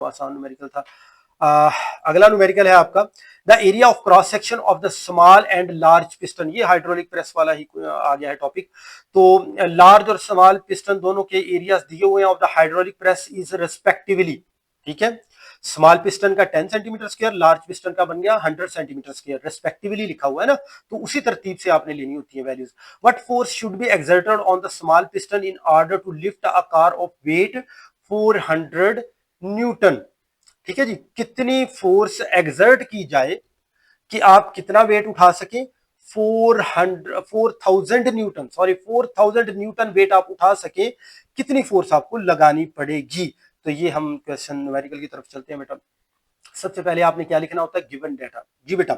आसान न्यूमेरिकल था। अगला न्यूमेरिकल है आपका the area of cross section of the small and large piston. ये हाइड्रोलिक प्रेस वाला ही आ गया है टॉपिक। तो लार्ज और स्मॉल पिस्टन दोनों के एरियाज दिए हुए हैं of the hydraulic press is respectively. ठीक है, स्मॉल पिस्टन का 10 सेंटीमीटर स्क्वायर, लार्ज पिस्टन का बन गया 100 सेंटीमीटर स्क्वायर, रिस्पेक्टिवली लिखा हुआ है ना, तो उसी तरतीब से आपने लेनी होती है values. What force should be exerted on the small piston in order to lift a car of weight 400 newton. ठीक है जी, कितनी फोर्स एक्सर्ट की जाए कि आप कितना वेट उठा सके, 4000 न्यूटन, सॉरी 4000 न्यूटन वेट आप उठा सके, कितनी फोर्स आपको लगानी पड़ेगी। तो ये हम क्वेश्चन न्यूमेरिकल की तरफ चलते हैं बेटा। सबसे पहले आपने क्या लिखना होता है, गिवन डेटा। जी बेटा,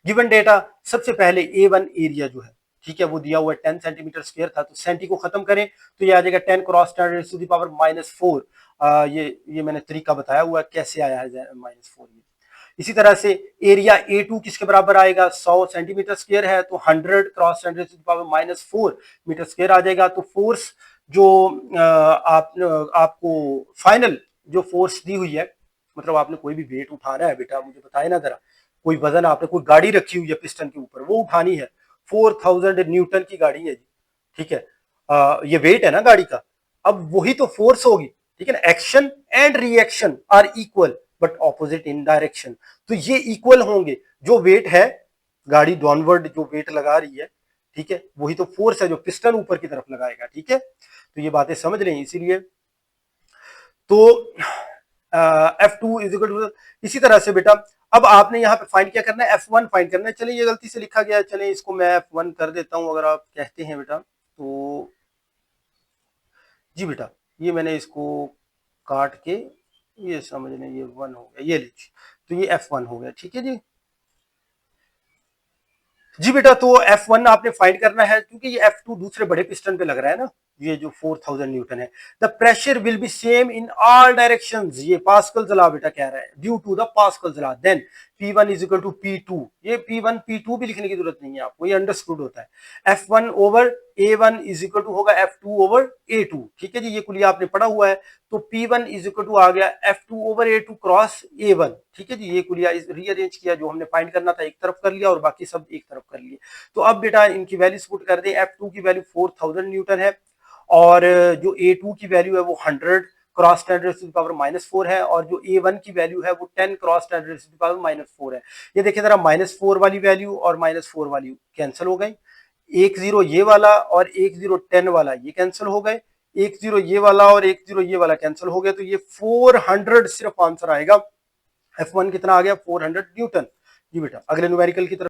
गिवन डेटा सबसे पहले A1 एरिया जो है, ठीक है, वो दिया हुआ है 10 सेंटीमीटर स्क्वायर था, तो सेंटी को खत्म करें तो ये आ जाएगा 10 क्रॉस 10 टू द पावर -4। ये मैंने तरीका बताया हुआ है कैसे आया है -4। इसी तरह से एरिया A2 किसके बराबर आएगा, 100 सेंटीमीटर स्क्वायर है, तो 100 cross 10 to the power -4 metre square आ जाएगा। तो फोर्स जो आपको फाइनल जो फोर्स दी हुई है, मतलब आपने कोई भी वेट उठाना है बेटा, मुझे बताए ना जरा, कोई वजन आपने कोई गाड़ी रखी हुई है पिस्टन के ऊपर, वो उठानी है, 4000 न्यूटन की गाड़ी है जी। ठीक है, ये वेट है ना गाड़ी का, अब वही तो फोर्स होगी। ठीक है ना, action and reaction are equal but opposite in direction. तो ये इक्वल होंगे, जो वेट है गाड़ी डाउनवर्ड जो वेट लगा रही है, ठीक है, वही तो फोर्स है जो पिस्टन ऊपर की तरफ लगाएगा। ठीक है, तो ये बातें समझ रहे हैं, इसीलिए तो F2 इज इक्वल टू, इसी तरह से बेटा अब आपने यहाँ पे फाइंड क्या करना है, F1 फाइंड करना है। चलिए ये गलती से लिखा गया है, चलिए इसको मैं F1 कर देता हूं अगर आप कहते हैं बेटा तो। जी बेटा, ये मैंने इसको काट के, ये समझ लें ये 1 हो गया, ये लीजिए, तो ये F1 हो गया। ठीक है जी। जी बेटा, तो F1 आपने फाइंड करना है, क्योंकि ये F2 दूसरे बड़े पिस्टन पे लग रहा है ना, ये जो 4000 न्यूटन है। The pressure will be same in all directions, ये पास्कल्स लॉ बेटा कह रहा है, due to the Pascal's law. Then P1 is equal to P2, ये P1 P2 भी लिखने की जरूरत नहीं है आपको, ये अंडरस्टूड होता है। F1 over A1 is equal to होगा F2 ओवर A2। ठीक है जी, ये कुलिया आपने पढ़ा हुआ है। तो P1 इज इक्वल टू आ गया F2 over A2 cross A1। ठीक है जी, ये कुलिया रीअरेंज किया, जो हमने फाइंड करना था एक तरफ कर लिया और बाकी सब एक तरफ कर लिए। तो अब बेटा इनकी वैल्यूज पुट कर दें। F2 की वैल्यू 4000 न्यूटन है, और जो A2 की वैल्यू है वो 100 क्रॉस 10 टू द पावर -4 है, और जो A1 की वैल्यू है वो 10 क्रॉस 10 टू द पावर -4 है। ये देखिए जरा, -4 वाली वैल्यू और -4 वाली कैंसिल हो गई, 1 0 ये वाला और 1 0 10 वाला ये कैंसिल हो गए, 1 0 ये वाला और 1 0 ये वाला कैंसिल हो गया, तो ये 400 सिर्फ आंसर आएगा। F1 कितना आ गया, 400 न्यूटन। जी बेटा, अगले न्यूमेरिकल की तरफ